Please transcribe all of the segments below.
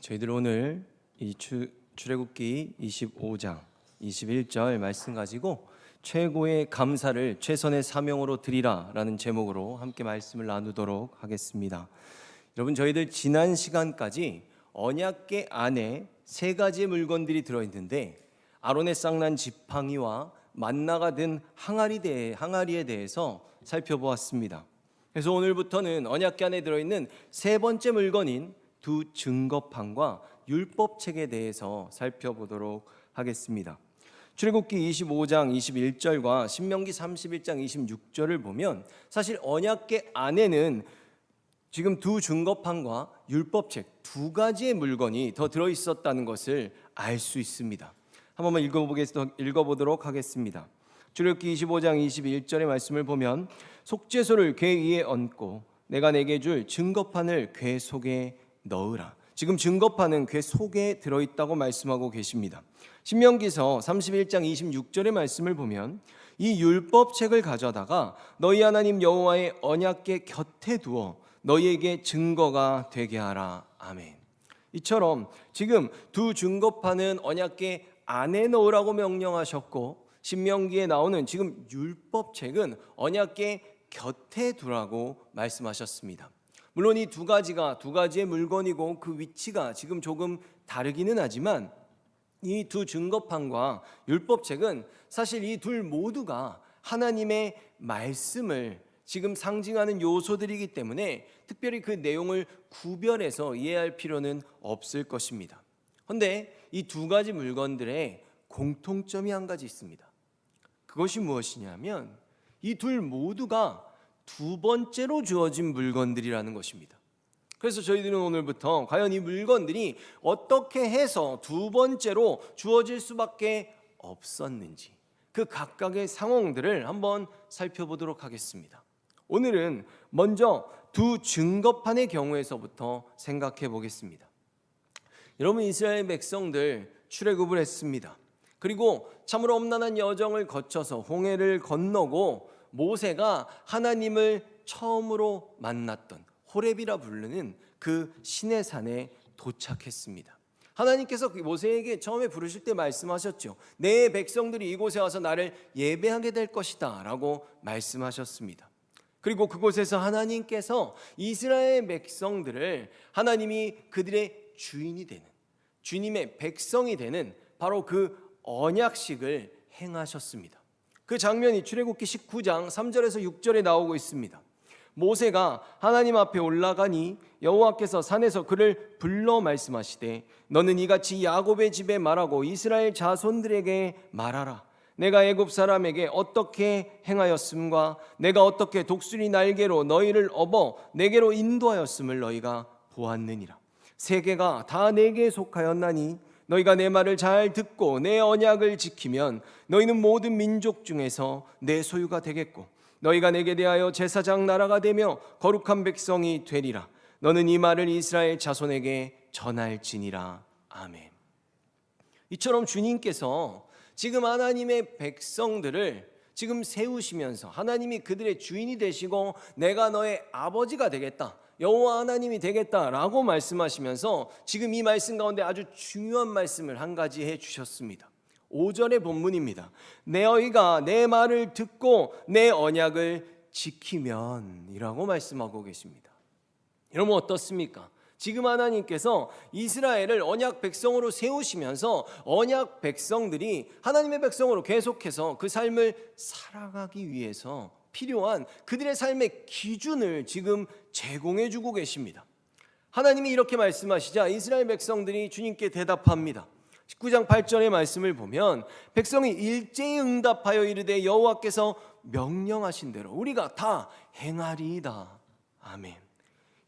저희들 오늘 이 출애굽기 25장 21절 말씀 가지고 최고의 감사를 최선의 사명으로 드리라라는 제목으로 함께 말씀을 나누도록 하겠습니다. 여러분, 저희들 지난 시간까지 언약궤 안에 세 가지의 물건들이 들어있는데 아론의 쌍난 지팡이와 만나가 든 항아리에 대해서 살펴보았습니다. 그래서 오늘부터는 언약궤 안에 들어있는 세 번째 물건인 두 증거판과 율법책에 대해서 살펴보도록 하겠습니다. 출애굽기 25장 21절과 신명기 31장 26절을 보면 사실 언약궤 안에는 지금 두 증거판과 율법책 두 가지의 물건이 더 들어있었다는 것을 알 수 있습니다. 한 번만 읽어보도록 하겠습니다. 출애굽기 25장 21절의 말씀을 보면 속죄소를 궤 위에 얹고 내가 내게 줄 증거판을 궤 속에 넣으라. 지금 증거판은 궤 속에 들어있다고 말씀하고 계십니다. 신명기서 31장 26절의 말씀을 보면 이 율법책을 가져다가 너희 하나님 여호와의 언약궤 곁에 두어 너희에게 증거가 되게 하라. 아멘. 이처럼 지금 두 증거판은 언약궤 안에 넣으라고 명령하셨고, 신명기에 나오는 지금 율법책은 언약궤 곁에 두라고 말씀하셨습니다. 물론 이 두 가지의 물건이고 그 위치가 지금 조금 다르기는 하지만 이 두 증거판과 율법책은 사실 이 둘 모두가 하나님의 말씀을 지금 상징하는 요소들이기 때문에 특별히 그 내용을 구별해서 이해할 필요는 없을 것입니다. 그런데 이 두 가지 물건들의 공통점이 한 가지 있습니다. 그것이 무엇이냐면 이 둘 모두가 두 번째로 주어진 물건들이라는 것입니다. 그래서 저희들은 오늘부터 과연 이 물건들이 어떻게 해서 두 번째로 주어질 수밖에 없었는지 그 각각의 상황들을 한번 살펴보도록 하겠습니다. 오늘은 먼저 두 증거판의 경우에서부터 생각해 보겠습니다. 여러분, 이스라엘 백성들 출애굽을 했습니다. 그리고 참으로 험난한 여정을 거쳐서 홍해를 건너고 모세가 하나님을 처음으로 만났던 호렙이라 부르는 그 시내산에 도착했습니다. 하나님께서 모세에게 처음에 부르실 때 말씀하셨죠. 내 백성들이 이곳에 와서 나를 예배하게 될 것이다 라고 말씀하셨습니다. 그리고 그곳에서 하나님께서 이스라엘 백성들을 하나님이 그들의 주인이 되는, 주님의 백성이 되는 바로 그 언약식을 행하셨습니다. 그 장면이 출애굽기 19장 3절에서 6절에 나오고 있습니다. 모세가 하나님 앞에 올라가니 여호와께서 산에서 그를 불러 말씀하시되 너는 이같이 야곱의 집에 말하고 이스라엘 자손들에게 말하라. 내가 애굽 사람에게 어떻게 행하였음과 내가 어떻게 독수리 날개로 너희를 업어 내게로 인도하였음을 너희가 보았느니라. 세계가 다 내게 속하였나니 너희가 내 말을 잘 듣고 내 언약을 지키면 너희는 모든 민족 중에서 내 소유가 되겠고 너희가 내게 대하여 제사장 나라가 되며 거룩한 백성이 되리라. 너는 이 말을 이스라엘 자손에게 전할지니라. 아멘. 이처럼 주님께서 지금 하나님의 백성들을 지금 세우시면서 하나님이 그들의 주인이 되시고 내가 너의 아버지가 되겠다, 여호와 하나님이 되겠다라고 말씀하시면서 지금 이 말씀 가운데 아주 중요한 말씀을 한 가지 해주셨습니다. 5절의 본문입니다. 너희가 내 말을 듣고 내 언약을 지키면 이라고 말씀하고 계십니다. 여러분, 어떻습니까? 지금 하나님께서 이스라엘을 언약 백성으로 세우시면서 언약 백성들이 하나님의 백성으로 계속해서 그 삶을 살아가기 위해서 필요한 그들의 삶의 기준을 지금 제공해 주고 계십니다. 하나님이 이렇게 말씀하시자 이스라엘 백성들이 주님께 대답합니다. 19장 8절의 말씀을 보면 백성이 일제히 응답하여 이르되 여호와께서 명령하신 대로 우리가 다 행하리이다. 아멘.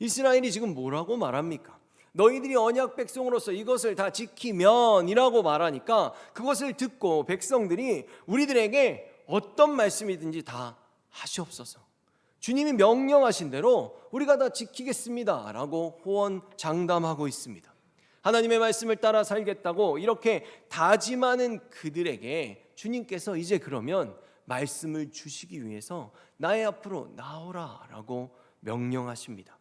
이스라엘이 지금 뭐라고 말합니까? 너희들이 언약 백성으로서 이것을 다 지키면 이라고 말하니까 그것을 듣고 백성들이 우리들에게 어떤 말씀이든지 다 하시옵소서, 주님이 명령하신 대로 우리가 다 지키겠습니다 라고 호언장담하고 있습니다. 하나님의 말씀을 따라 살겠다고 이렇게 다짐하는 그들에게 주님께서 이제 그러면 말씀을 주시기 위해서 나의 앞으로 나오라 라고 명령하십니다.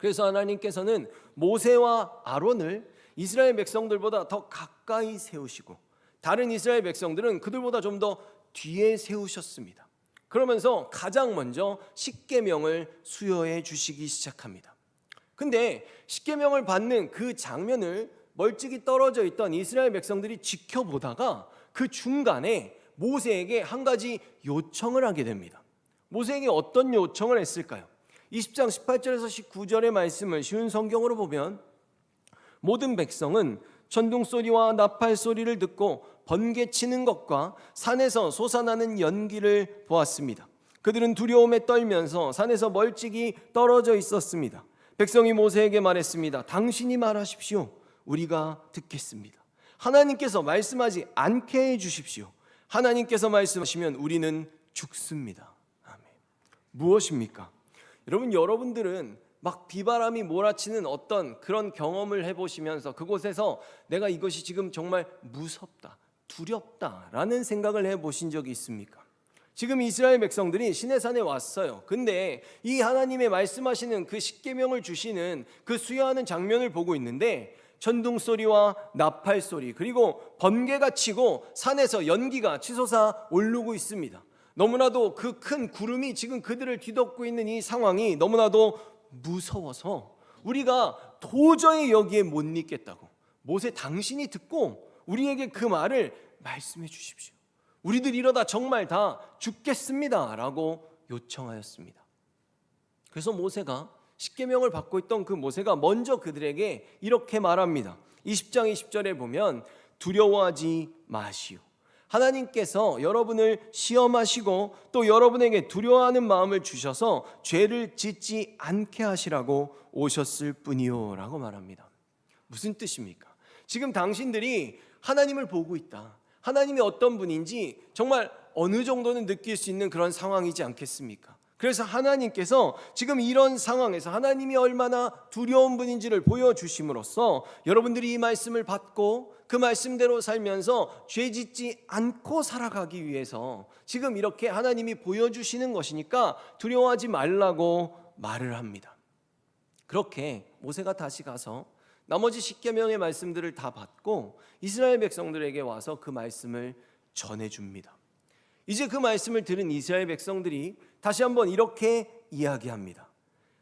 그래서 하나님께서는 모세와 아론을 이스라엘 백성들보다 더 가까이 세우시고 다른 이스라엘 백성들은 그들보다 좀 더 뒤에 세우셨습니다. 그러면서 가장 먼저 십계명을 수여해 주시기 시작합니다. 근데 십계명을 받는 그 장면을 멀찍이 떨어져 있던 이스라엘 백성들이 지켜보다가 그 중간에 모세에게 한 가지 요청을 하게 됩니다. 모세에게 어떤 요청을 했을까요? 20장 18절에서 19절의 말씀을 쉬운 성경으로 보면 모든 백성은 천둥 소리와 나팔 소리를 듣고 번개치는 것과 산에서 솟아나는 연기를 보았습니다. 그들은 두려움에 떨면서 산에서 멀찍이 떨어져 있었습니다. 백성이 모세에게 말했습니다. 당신이 말하십시오. 우리가 듣겠습니다. 하나님께서 말씀하지 않게 해주십시오. 하나님께서 말씀하시면 우리는 죽습니다. 아멘. 무엇입니까? 여러분들은 막 비바람이 몰아치는 어떤 그런 경험을 해보시면서 그곳에서 내가 이것이 지금 정말 무섭다, 두렵다라는 생각을 해보신 적이 있습니까? 지금 이스라엘 백성들이 시내산에 왔어요. 근데 이 하나님의 말씀하시는 그 십계명을 주시는 그 수여하는 장면을 보고 있는데 천둥 소리와 나팔 소리 그리고 번개가 치고 산에서 연기가 치솟아 오르고 있습니다. 너무나도 그 큰 구름이 지금 그들을 뒤덮고 있는 이 상황이 너무나도 무서워서 우리가 도저히 여기에 못 있겠다고 모세 당신이 듣고 우리에게 그 말을 말씀해 주십시오. 우리들 이러다 정말 다 죽겠습니다 라고 요청하였습니다. 그래서 모세가 십계명을 받고 있던 그 모세가 먼저 그들에게 이렇게 말합니다. 20장 20절에 보면 두려워하지 마시오. 하나님께서 여러분을 시험하시고 또 여러분에게 두려워하는 마음을 주셔서 죄를 짓지 않게 하시라고 오셨을 뿐이요 라고 말합니다. 무슨 뜻입니까? 지금 당신들이 하나님을 보고 있다. 하나님이 어떤 분인지 정말 어느 정도는 느낄 수 있는 그런 상황이지 않겠습니까? 그래서 하나님께서 지금 이런 상황에서 하나님이 얼마나 두려운 분인지를 보여주심으로써 여러분들이 이 말씀을 받고 그 말씀대로 살면서 죄 짓지 않고 살아가기 위해서 지금 이렇게 하나님이 보여주시는 것이니까 두려워하지 말라고 말을 합니다. 그렇게 모세가 다시 가서 나머지 십계명의 말씀들을 다 받고 이스라엘 백성들에게 와서 그 말씀을 전해줍니다. 이제 그 말씀을 들은 이스라엘 백성들이 다시 한번 이렇게 이야기합니다.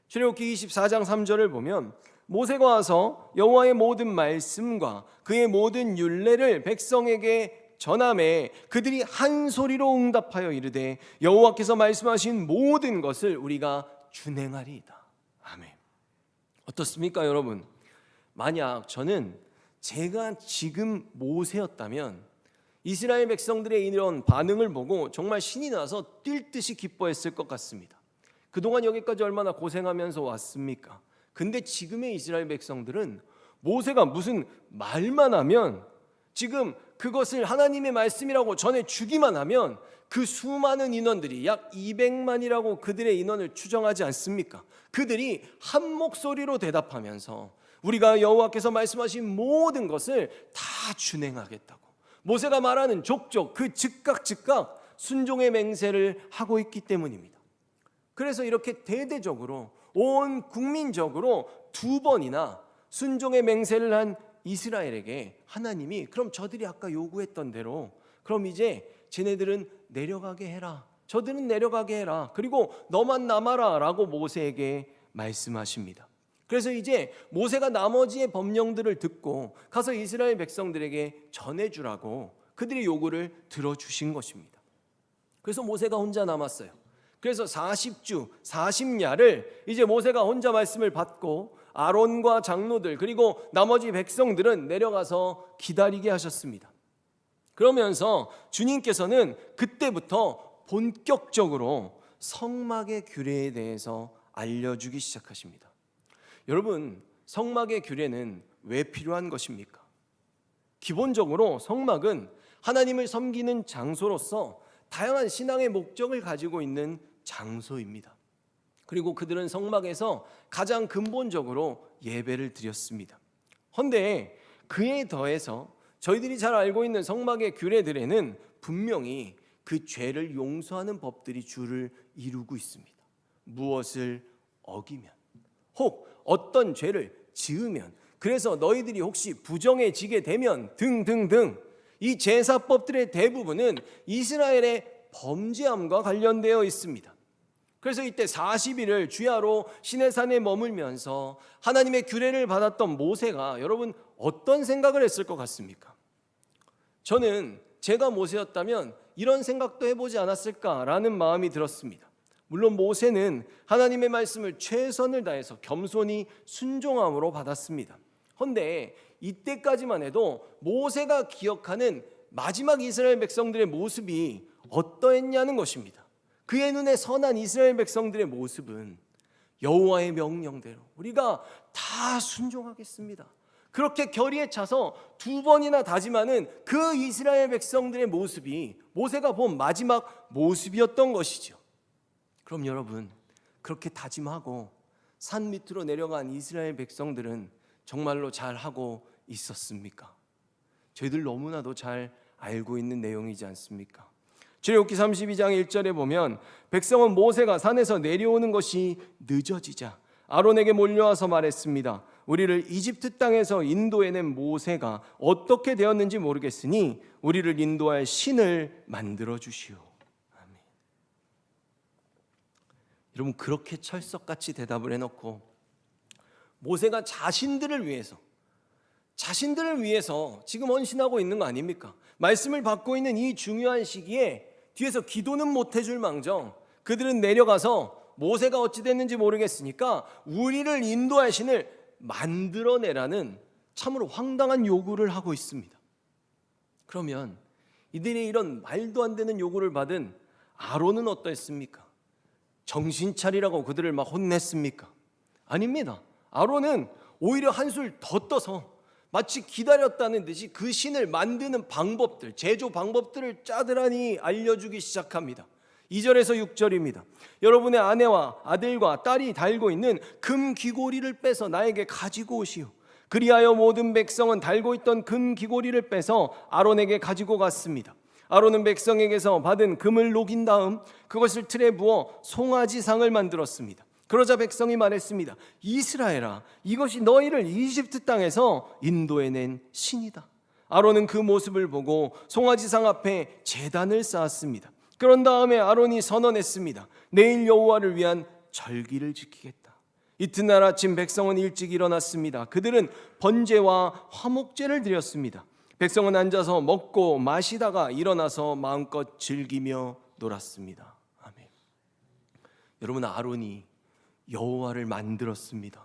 출애굽기 24장 3절을 보면 모세가 와서 여호와의 모든 말씀과 그의 모든 율례를 백성에게 전하매 그들이 한 소리로 응답하여 이르되 여호와께서 말씀하신 모든 것을 우리가 준행하리이다. 아멘. 어떻습니까 여러분? 만약 저는 제가 지금 모세였다면 이스라엘 백성들의 이런 반응을 보고 정말 신이 나서 뛸 듯이 기뻐했을 것 같습니다. 그동안 여기까지 얼마나 고생하면서 왔습니까? 근데 지금의 이스라엘 백성들은 모세가 무슨 말만 하면 지금 그것을 하나님의 말씀이라고 전해주기만 하면 그 수많은 인원들이 약 200만이라고 그들의 인원을 추정하지 않습니까? 그들이 한 목소리로 대답하면서 우리가 여호와께서 말씀하신 모든 것을 다 준행하겠다고 모세가 말하는 족족 그 즉각 순종의 맹세를 하고 있기 때문입니다. 그래서 이렇게 대대적으로 온 국민적으로 2번이나 순종의 맹세를 한 이스라엘에게 하나님이 그럼 저들이 아까 요구했던 대로 그럼 이제 쟤네들은 내려가게 해라. 저들은 내려가게 해라. 그리고 너만 남아라 라고 모세에게 말씀하십니다. 그래서 이제 모세가 나머지의 법령들을 듣고 가서 이스라엘 백성들에게 전해주라고 그들의 요구를 들어주신 것입니다. 그래서 모세가 혼자 남았어요. 그래서 40주 40야를 이제 모세가 혼자 말씀을 받고 아론과 장로들 그리고 나머지 백성들은 내려가서 기다리게 하셨습니다. 그러면서 주님께서는 그때부터 본격적으로 성막의 규례에 대해서 알려주기 시작하십니다. 여러분, 성막의 규례는 왜 필요한 것입니까? 기본적으로 성막은 하나님을 섬기는 장소로서 다양한 신앙의 목적을 가지고 있는 장소입니다. 그리고 그들은 성막에서 가장 근본적으로 예배를 드렸습니다. 그런데 그에 더해서 저희들이 잘 알고 있는 성막의 규례들에는 분명히 그 죄를 용서하는 법들이 주를 이루고 있습니다. 무엇을 어기면 혹 어떤 죄를 지으면, 그래서 너희들이 혹시 부정해지게 되면 등등등, 이 제사법들의 대부분은 이스라엘의 범죄함과 관련되어 있습니다. 그래서 이때 40일을 주야로 시내산에 머물면서 하나님의 규례를 받았던 모세가 여러분 어떤 생각을 했을 것 같습니까? 저는 제가 모세였다면 이런 생각도 해보지 않았을까라는 마음이 들었습니다. 물론 모세는 하나님의 말씀을 최선을 다해서 겸손히 순종함으로 받았습니다. 그런데 이때까지만 해도 모세가 기억하는 마지막 이스라엘 백성들의 모습이 어떠했냐는 것입니다. 그의 눈에 선한 이스라엘 백성들의 모습은 여호와의 명령대로 우리가 다 순종하겠습니다, 그렇게 결의에 차서 2번이나 다짐하는 그 이스라엘 백성들의 모습이 모세가 본 마지막 모습이었던 것이죠. 그럼 여러분, 그렇게 다짐하고 산 밑으로 내려간 이스라엘 백성들은 정말로 잘하고 있었습니까? 저희들 너무나도 잘 알고 있는 내용이지 않습니까? 출애굽기 32장 1절에 보면 백성은 모세가 산에서 내려오는 것이 늦어지자 아론에게 몰려와서 말했습니다. 우리를 이집트 땅에서 인도해낸 모세가 어떻게 되었는지 모르겠으니 우리를 인도할 신을 만들어 주시오. 아멘. 여러분, 그렇게 철석같이 대답을 해놓고 모세가 자신들을 위해서 지금 헌신하고 있는 거 아닙니까? 말씀을 받고 있는 이 중요한 시기에 뒤에서 기도는 못 해줄 망정 그들은 내려가서 모세가 어찌 됐는지 모르겠으니까 우리를 인도할 신을 만들어내라는 참으로 황당한 요구를 하고 있습니다. 그러면 이들이 이런 말도 안 되는 요구를 받은 아론은 어떠했습니까? 정신 차리라고 그들을 막 혼냈습니까? 아닙니다. 아론은 오히려 한술 더 떠서 마치 기다렸다는 듯이 그 신을 만드는 방법들, 제조 방법들을 짜들하니 알려주기 시작합니다. 2절에서 6절입니다. 여러분의 아내와 아들과 딸이 달고 있는 금 귀고리를 빼서 나에게 가지고 오시오. 그리하여 모든 백성은 달고 있던 금 귀고리를 빼서 아론에게 가지고 갔습니다. 아론은 백성에게서 받은 금을 녹인 다음 그것을 틀에 부어 송아지상을 만들었습니다. 그러자 백성이 말했습니다. 이스라엘아, 이것이 너희를 이집트 땅에서 인도해낸 신이다. 아론은 그 모습을 보고 송아지상 앞에 제단을 쌓았습니다. 그런 다음에 아론이 선언했습니다. 내일 여호와를 위한 절기를 지키겠다. 이튿날 아침 백성은 일찍 일어났습니다. 그들은 번제와 화목제를 드렸습니다. 백성은 앉아서 먹고 마시다가 일어나서 마음껏 즐기며 놀았습니다. 아멘. 여러분, 아론이 여호와를 만들었습니다.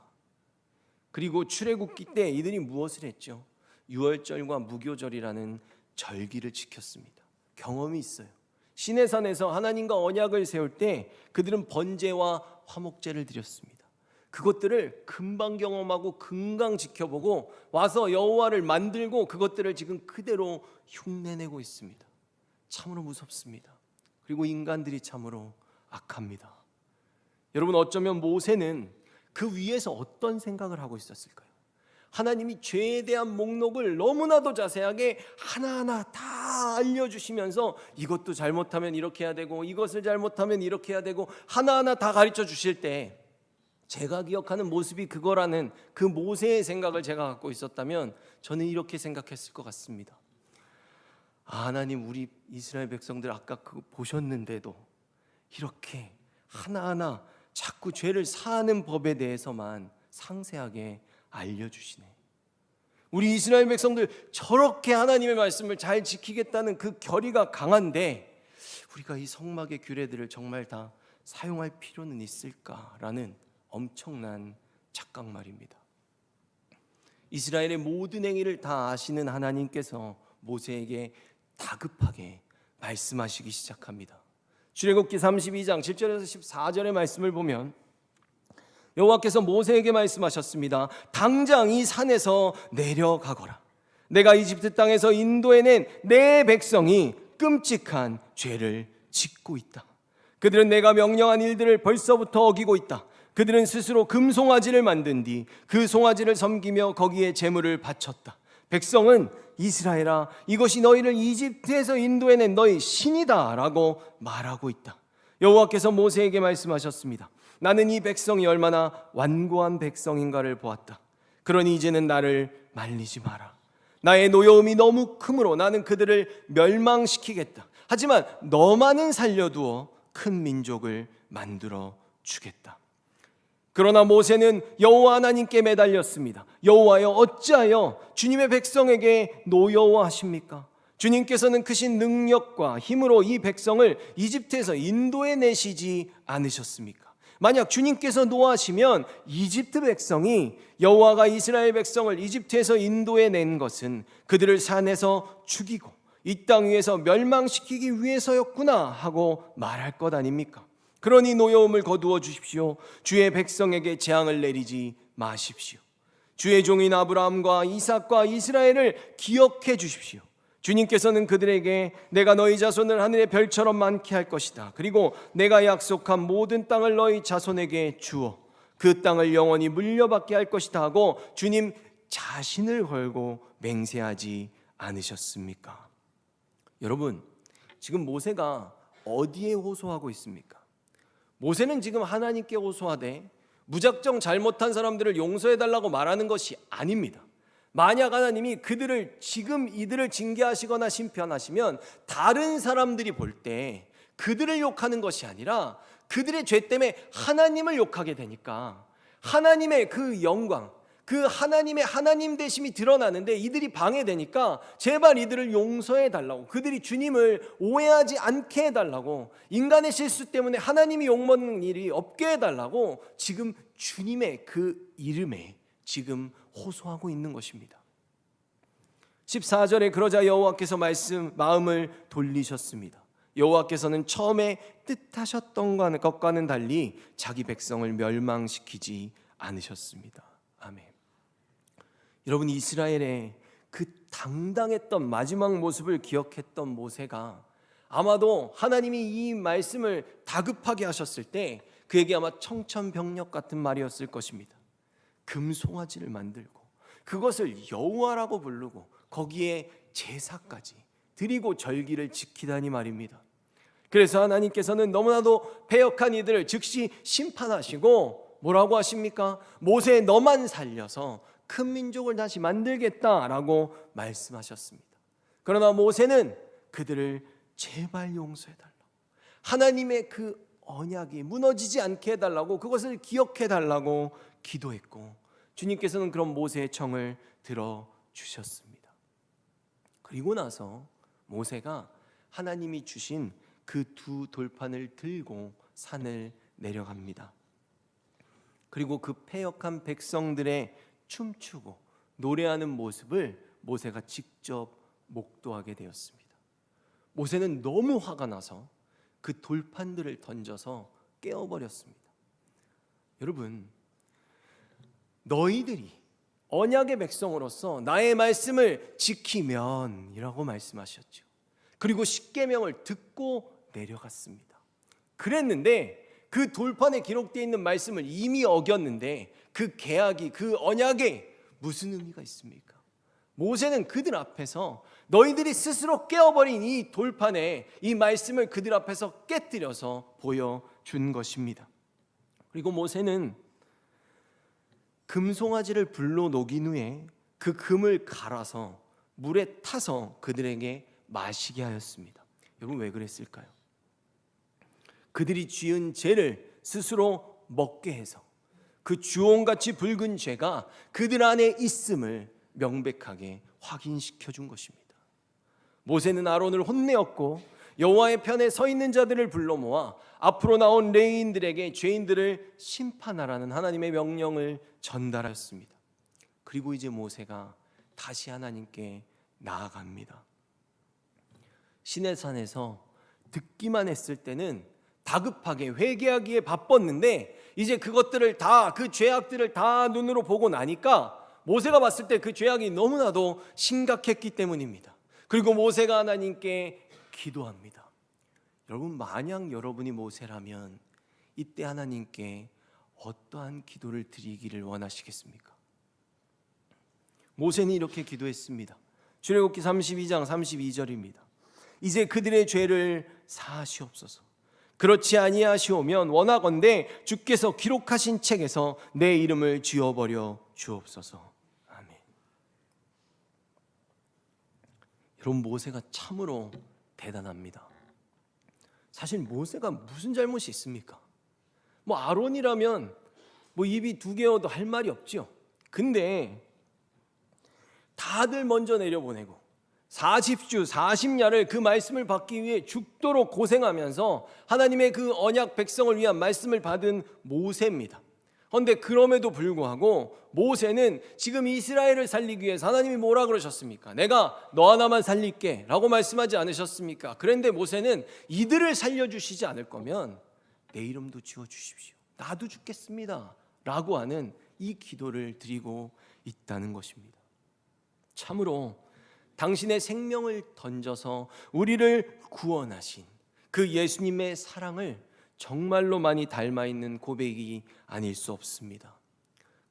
그리고 출애굽기 때 이들이 무엇을 했죠? 유월절과 무교절이라는 절기를 지켰습니다. 경험이 있어요. 시내산에서 하나님과 언약을 세울 때 그들은 번제와 화목제를 드렸습니다. 그것들을 금방 경험하고 금방 지켜보고 와서 여호와를 만들고 그것들을 지금 그대로 흉내내고 있습니다. 참으로 무섭습니다. 그리고 인간들이 참으로 악합니다. 여러분, 어쩌면 모세는 그 위에서 어떤 생각을 하고 있었을까요? 하나님이 죄에 대한 목록을 너무나도 자세하게 하나하나 다 알려주시면서 이것도 잘못하면 이렇게 해야 되고 이것을 잘못하면 이렇게 해야 되고 하나하나 다 가르쳐 주실 때 제가 기억하는 모습이 그거라는 그 모세의 생각을 제가 갖고 있었다면 저는 이렇게 생각했을 것 같습니다. 하나님, 우리 이스라엘 백성들 아까 그거 보셨는데도 이렇게 하나하나 자꾸 죄를 사하는 법에 대해서만 상세하게 알려주시네. 우리 이스라엘 백성들 저렇게 하나님의 말씀을 잘 지키겠다는 그 결의가 강한데 우리가 이 성막의 규례들을 정말 다 사용할 필요는 있을까라는 엄청난 착각 말입니다. 이스라엘의 모든 행위를 다 아시는 하나님께서 모세에게 다급하게 말씀하시기 시작합니다. 출애굽기 32장 7절에서 14절의 말씀을 보면 여호와께서 모세에게 말씀하셨습니다. 당장 이 산에서 내려가거라. 내가 이집트 땅에서 인도해낸 내 백성이 끔찍한 죄를 짓고 있다. 그들은 내가 명령한 일들을 벌써부터 어기고 있다. 그들은 스스로 금송아지를 만든 뒤 그 송아지를 섬기며 거기에 제물을 바쳤다. 백성은 이스라엘아, 이것이 너희를 이집트에서 인도해낸 너희 신이다 라고 말하고 있다. 여호와께서 모세에게 말씀하셨습니다. 나는 이 백성이 얼마나 완고한 백성인가를 보았다. 그러니 이제는 나를 말리지 마라. 나의 노여움이 너무 크므로 나는 그들을 멸망시키겠다. 하지만 너만은 살려두어 큰 민족을 만들어 주겠다. 그러나 모세는 여호와 하나님께 매달렸습니다. 여호와여, 어찌하여 주님의 백성에게 노여워하십니까? 주님께서는 크신 능력과 힘으로 이 백성을 이집트에서 인도해 내시지 않으셨습니까? 만약 주님께서 노하시면 이집트 백성이 여호와가 이스라엘 백성을 이집트에서 인도해 낸 것은 그들을 산에서 죽이고 이 땅 위에서 멸망시키기 위해서였구나 하고 말할 것 아닙니까? 그러니 노여움을 거두어 주십시오. 주의 백성에게 재앙을 내리지 마십시오. 주의 종인 아브라함과 이삭과 이스라엘을 기억해 주십시오. 주님께서는 그들에게 내가 너희 자손을 하늘의 별처럼 많게 할 것이다. 그리고 내가 약속한 모든 땅을 너희 자손에게 주어 그 땅을 영원히 물려받게 할 것이다 하고 주님 자신을 걸고 맹세하지 않으셨습니까? 여러분, 지금 모세가 어디에 호소하고 있습니까? 모세는 지금 하나님께 호소하되 무작정 잘못한 사람들을 용서해달라고 말하는 것이 아닙니다. 만약 하나님이 지금 이들을 징계하시거나 심판하시면 다른 사람들이 볼 때 그들을 욕하는 것이 아니라 그들의 죄 때문에 하나님을 욕하게 되니까 하나님의 그 영광, 그 하나님의 하나님 되심이 드러나는데 이들이 방해되니까 제발 이들을 용서해 달라고, 그들이 주님을 오해하지 않게 해달라고, 인간의 실수 때문에 하나님이 욕먹는 일이 없게 해달라고 지금 주님의 그 이름에 지금 호소하고 있는 것입니다. 14절에 그러자 여호와께서 마음을 돌리셨습니다. 여호와께서는 처음에 뜻하셨던 것과는 달리 자기 백성을 멸망시키지 않으셨습니다. 아멘. 여러분, 이스라엘의 그 당당했던 마지막 모습을 기억했던 모세가 아마도 하나님이 이 말씀을 다급하게 하셨을 때 그에게 아마 청천벽력 같은 말이었을 것입니다. 금송아지를 만들고 그것을 여호와라고 부르고 거기에 제사까지 드리고 절기를 지키다니 말입니다. 그래서 하나님께서는 너무나도 패역한 이들을 즉시 심판하시고 뭐라고 하십니까? 모세, 너만 살려서 큰 민족을 다시 만들겠다라고 말씀하셨습니다. 그러나 모세는 그들을 제발 용서해달라고, 하나님의 그 언약이 무너지지 않게 해달라고, 그것을 기억해달라고 기도했고 주님께서는 그런 모세의 청을 들어주셨습니다. 그리고 나서 모세가 하나님이 주신 그 두 돌판을 들고 산을 내려갑니다. 그리고 그 패역한 백성들의 춤추고 노래하는 모습을 모세가 직접 목도하게 되었습니다. 모세는 너무 화가 나서 그 돌판들을 던져서 깨어버렸습니다. 여러분, 너희들이 언약의 백성으로서 나의 말씀을 지키면 이라고 말씀하셨죠. 그리고 십계명을 듣고 내려갔습니다. 그랬는데 그 돌판에 기록되어 있는 말씀을 이미 어겼는데 그 계약이, 그 언약에 무슨 의미가 있습니까? 모세는 그들 앞에서 너희들이 스스로 깨어버린 이 돌판에 이 말씀을 그들 앞에서 깨뜨려서 보여준 것입니다. 그리고 모세는 금송아지를 불로 녹인 후에 그 금을 갈아서 물에 타서 그들에게 마시게 하였습니다. 여러분, 왜 그랬을까요? 그들이 지은 죄를 스스로 먹게 해서 그 주홍같이 붉은 죄가 그들 안에 있음을 명백하게 확인시켜 준 것입니다. 모세는 아론을 혼내었고 여호와의 편에 서 있는 자들을 불러 모아 앞으로 나온 레위인들에게 죄인들을 심판하라는 하나님의 명령을 전달하였습니다. 그리고 이제 모세가 다시 하나님께 나아갑니다. 시내산에서 듣기만 했을 때는 다급하게 회개하기에 바빴는데 이제 그것들을 다, 그 죄악들을 다 눈으로 보고 나니까 모세가 봤을 때 그 죄악이 너무나도 심각했기 때문입니다. 그리고 모세가 하나님께 기도합니다. 여러분, 만약 여러분이 모세라면 이때 하나님께 어떠한 기도를 드리기를 원하시겠습니까? 모세는 이렇게 기도했습니다. 출애굽기 32장 32절입니다. 이제 그들의 죄를 사하시옵소서. 그렇지 아니하시오면 원하건대 주께서 기록하신 책에서 내 이름을 지워버려 주옵소서. 아멘. 여러분, 모세가 참으로 대단합니다. 사실 모세가 무슨 잘못이 있습니까? 아론이라면 입이 두 개여도 할 말이 없죠. 근데 다들 먼저 내려보내고 40주 40야를 그 말씀을 받기 위해 죽도록 고생하면서 하나님의 그 언약 백성을 위한 말씀을 받은 모세입니다. 그런데 그럼에도 불구하고 모세는 지금 이스라엘을 살리기 위해서 하나님이 뭐라 그러셨습니까? 내가 너 하나만 살릴게 라고 말씀하지 않으셨습니까? 그런데 모세는 이들을 살려주시지 않을 거면 내 이름도 지워주십시오, 나도 죽겠습니다 라고 하는 이 기도를 드리고 있다는 것입니다. 참으로 당신의 생명을 던져서 우리를 구원하신 그 예수님의 사랑을 정말로 많이 닮아 있는 고백이 아닐 수 없습니다.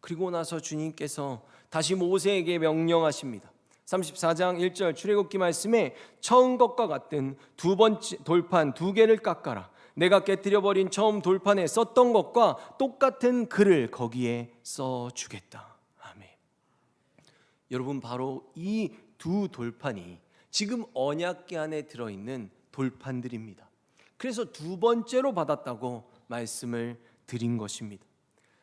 그리고 나서 주님께서 다시 모세에게 명령하십니다. 34장 1절 출애굽기 말씀에 처음 것과 같은 두 번째 돌판 두 개를 깎아라. 내가 깨뜨려버린 처음 돌판에 썼던 것과 똑같은 글을 거기에 써주겠다. 아멘. 여러분, 바로 이 두 돌판이 지금 언약궤 안에 들어있는 돌판들입니다. 그래서 두 번째로 받았다고 말씀을 드린 것입니다.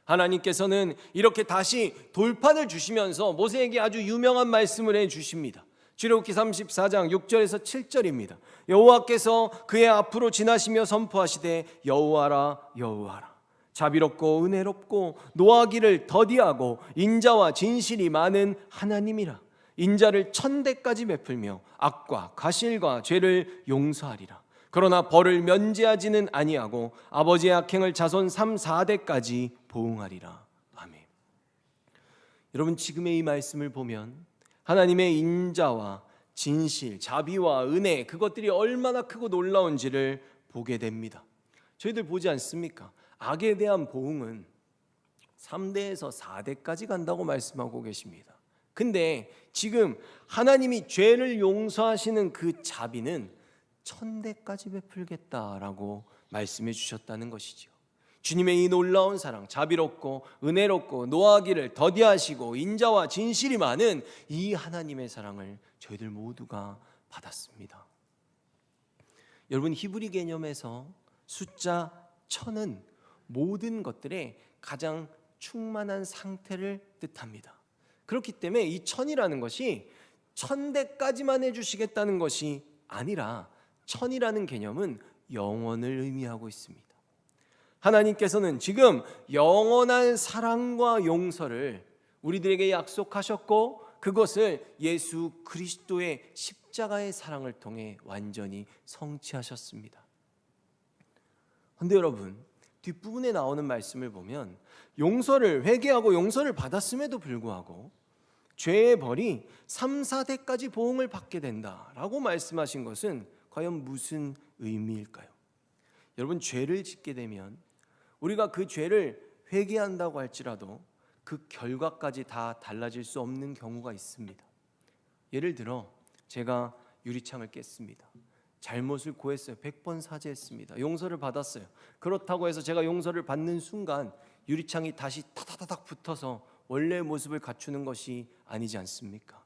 하나님께서는 이렇게 다시 돌판을 주시면서 모세에게 아주 유명한 말씀을 해주십니다. 출애굽기 34장 6절에서 7절입니다. 여호와께서 그의 앞으로 지나시며 선포하시되 여호와라 여호와라, 자비롭고 은혜롭고 노하기를 더디하고 인자와 진실이 많은 하나님이라. 인자를 1000대까지 베풀며 악과 가실과 죄를 용서하리라. 그러나 벌을 면제하지는 아니하고 아버지의 악행을 자손 3, 4대까지 보응하리라. 아멘. 여러분, 지금의 이 말씀을 보면 하나님의 인자와 진실, 자비와 은혜, 그것들이 얼마나 크고 놀라운지를 보게 됩니다. 저희들 보지 않습니까? 악에 대한 보응은 3대에서 4대까지 간다고 말씀하고 계십니다. 근데 지금 하나님이 죄를 용서하시는 그 자비는 1000대까지 베풀겠다라고 말씀해 주셨다는 것이죠. 주님의 이 놀라운 사랑, 자비롭고 은혜롭고 노하기를 더디하시고 인자와 진실이 많은 이 하나님의 사랑을 저희들 모두가 받았습니다. 여러분, 히브리 개념에서 숫자 1000은 모든 것들의 가장 충만한 상태를 뜻합니다. 그렇기 때문에 이 1000이라는 것이 1000대까지만 해주시겠다는 것이 아니라 1000이라는 개념은 영원을 의미하고 있습니다. 하나님께서는 지금 영원한 사랑과 용서를 우리들에게 약속하셨고 그것을 예수 그리스도의 십자가의 사랑을 통해 완전히 성취하셨습니다. 그런데 여러분, 뒷부분에 나오는 말씀을 보면 용서를 회개하고 용서를 받았음에도 불구하고 죄의 벌이 3, 4대까지 보응을 받게 된다라고 말씀하신 것은 과연 무슨 의미일까요? 여러분, 죄를 짓게 되면 우리가 그 죄를 회개한다고 할지라도 그 결과까지 다 달라질 수 없는 경우가 있습니다. 예를 들어 제가 유리창을 깼습니다. 잘못을 고했어요. 100번 사죄했습니다. 용서를 받았어요. 그렇다고 해서 제가 용서를 받는 순간 유리창이 다시 타다다닥 붙어서 원래의 모습을 갖추는 것이 아니지 않습니까?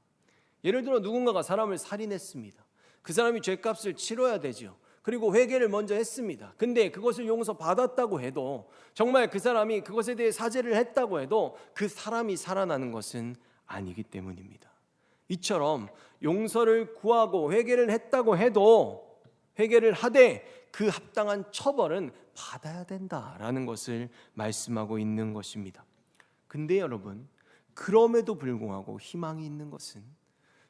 예를 들어 누군가가 사람을 살인했습니다. 그 사람이 죄값을 치러야 되죠. 그리고 회개를 먼저 했습니다. 근데 그것을 용서받았다고 해도, 정말 그 사람이 그것에 대해 사죄를 했다고 해도 그 사람이 살아나는 것은 아니기 때문입니다. 이처럼 용서를 구하고 회개를 했다고 해도, 회개를 하되 그 합당한 처벌은 받아야 된다라는 것을 말씀하고 있는 것입니다. 근데 여러분, 그럼에도 불구하고 희망이 있는 것은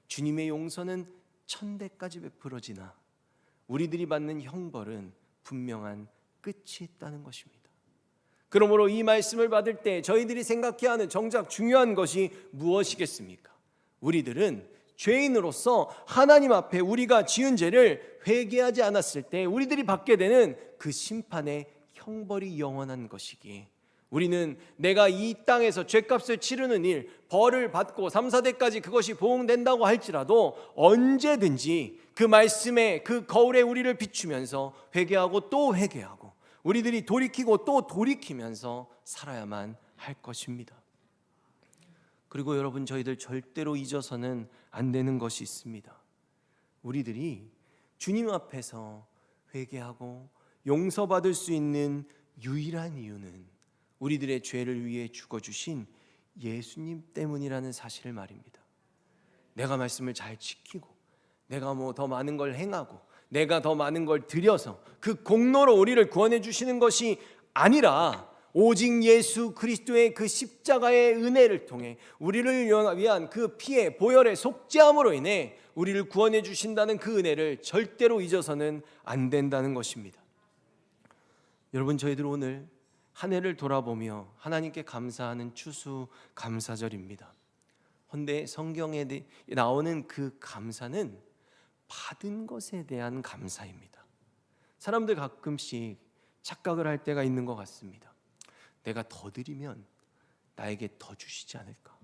주님의 용서는 1000대까지 베풀어지나 우리들이 받는 형벌은 분명한 끝이 있다는 것입니다. 그러므로 이 말씀을 받을 때 저희들이 생각해야 하는 정작 중요한 것이 무엇이겠습니까? 우리들은 죄인으로서 하나님 앞에 우리가 지은 죄를 회개하지 않았을 때 우리들이 받게 되는 그 심판의 형벌이 영원한 것이기에, 우리는 내가 이 땅에서 죄값을 치르는 일, 벌을 받고 3, 4대까지 그것이 보응된다고 할지라도 언제든지 그 말씀에 그 거울에 우리를 비추면서 회개하고 또 회개하고 우리들이 돌이키고 또 돌이키면서 살아야만 할 것입니다. 그리고 여러분, 저희들 절대로 잊어서는 안 되는 것이 있습니다. 우리들이 주님 앞에서 회개하고 용서받을 수 있는 유일한 이유는 우리들의 죄를 위해 죽어주신 예수님 때문이라는 사실을 말입니다. 내가 말씀을 잘 지키고 내가 더 많은 걸 행하고 내가 더 많은 걸 드려서 그 공로로 우리를 구원해 주시는 것이 아니라 오직 예수 그리스도의 그 십자가의 은혜를 통해 우리를 위한 그 피의 보혈의 속죄함으로 인해 우리를 구원해 주신다는 그 은혜를 절대로 잊어서는 안 된다는 것입니다. 여러분, 저희들 오늘 한 해를 돌아보며 하나님께 감사하는 추수감사절입니다. 그런데 성경에 나오는 그 감사는 받은 것에 대한 감사입니다. 사람들 가끔씩 착각을 할 때가 있는 것 같습니다. 내가 더 드리면 나에게 더 주시지 않을까?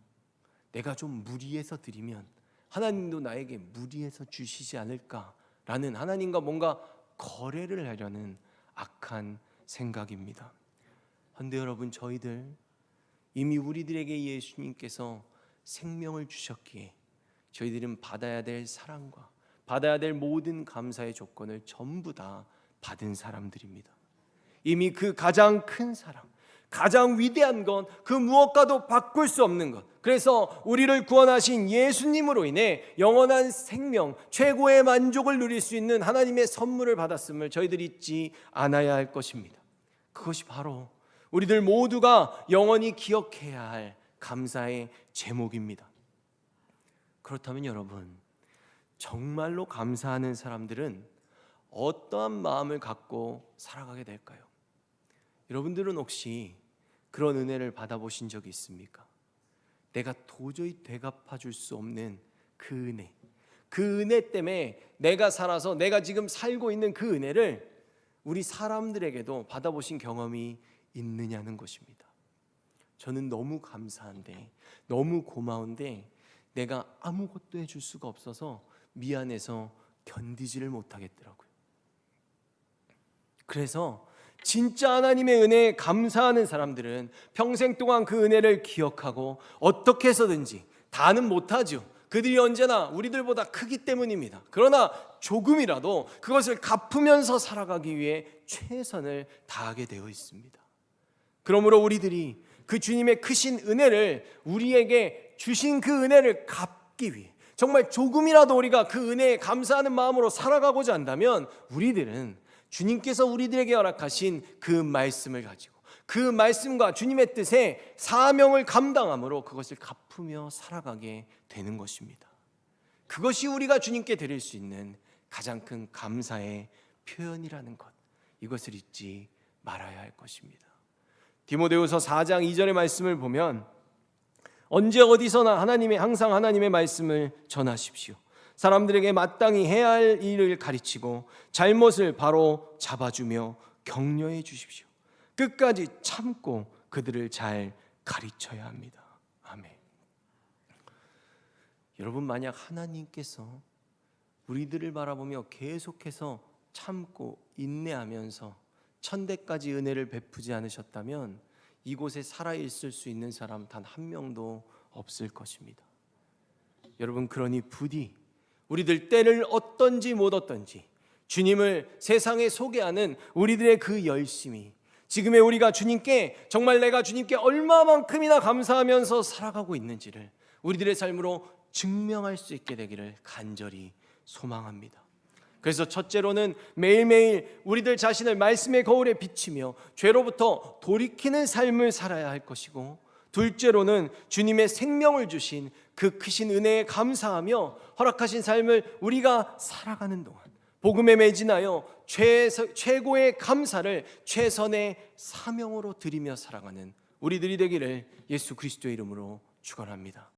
내가 좀 무리해서 드리면 하나님도 나에게 무리해서 주시지 않을까라는 하나님과 뭔가 거래를 하려는 악한 생각입니다. 그런데 여러분, 저희들 이미 우리들에게 예수님께서 생명을 주셨기에 저희들은 받아야 될 사랑과 받아야 될 모든 감사의 조건을 전부 다 받은 사람들입니다. 이미 그 가장 큰 사랑, 가장 위대한 건 그 무엇과도 바꿀 수 없는 것, 그래서 우리를 구원하신 예수님으로 인해 영원한 생명, 최고의 만족을 누릴 수 있는 하나님의 선물을 받았음을 저희들이 잊지 않아야 할 것입니다. 그것이 바로 우리들 모두가 영원히 기억해야 할 감사의 제목입니다. 그렇다면 여러분, 정말로 감사하는 사람들은 어떠한 마음을 갖고 살아가게 될까요? 여러분들은 혹시 그런 은혜를 받아보신 적이 있습니까? 내가 도저히 되갚아 줄 수 없는 그 은혜, 그 은혜 때문에 내가 살아서 내가 지금 살고 있는 그 은혜를 우리 사람들에게도 받아보신 경험이 있느냐는 것입니다. 저는 너무 감사한데, 너무 고마운데 내가 아무것도 해줄 수가 없어서 미안해서 견디지를 못하겠더라고요. 그래서 진짜 하나님의 은혜에 감사하는 사람들은 평생 동안 그 은혜를 기억하고 어떻게 해서든지, 다는 못하죠. 그들이 언제나 우리들보다 크기 때문입니다. 그러나 조금이라도 그것을 갚으면서 살아가기 위해 최선을 다하게 되어 있습니다. 그러므로 우리들이 그 주님의 크신 은혜를, 우리에게 주신 그 은혜를 갚기 위해 정말 조금이라도 우리가 그 은혜에 감사하는 마음으로 살아가고자 한다면 우리들은 주님께서 우리들에게 허락하신 그 말씀을 가지고 그 말씀과 주님의 뜻에 사명을 감당함으로 그것을 갚으며 살아가게 되는 것입니다. 그것이 우리가 주님께 드릴 수 있는 가장 큰 감사의 표현이라는 것, 이것을 잊지 말아야 할 것입니다. 디모데후서 4장 2절의 말씀을 보면 언제 어디서나 항상 하나님의 말씀을 전하십시오. 사람들에게 마땅히 해야 할 일을 가르치고 잘못을 바로 잡아주며 격려해 주십시오. 끝까지 참고 그들을 잘 가르쳐야 합니다. 아멘. 여러분, 만약 하나님께서 우리들을 바라보며 계속해서 참고 인내하면서 천대까지 은혜를 베푸지 않으셨다면 이곳에 살아있을 수 있는 사람 단 한 명도 없을 것입니다. 여러분, 그러니 부디 우리들 때를 얻든지 못 얻든지 주님을 세상에 소개하는 우리들의 그 열심이, 지금의 우리가 주님께 정말 내가 주님께 얼마만큼이나 감사하면서 살아가고 있는지를 우리들의 삶으로 증명할 수 있게 되기를 간절히 소망합니다. 그래서 첫째로는 매일매일 우리들 자신을 말씀의 거울에 비치며 죄로부터 돌이키는 삶을 살아야 할 것이고, 둘째로는 주님의 생명을 주신 그 크신 은혜에 감사하며 허락하신 삶을 우리가 살아가는 동안 복음에 매진하여 최고의 감사를 최선의 사명으로 드리며 살아가는 우리들이 되기를 예수 그리스도의 이름으로 축원합니다.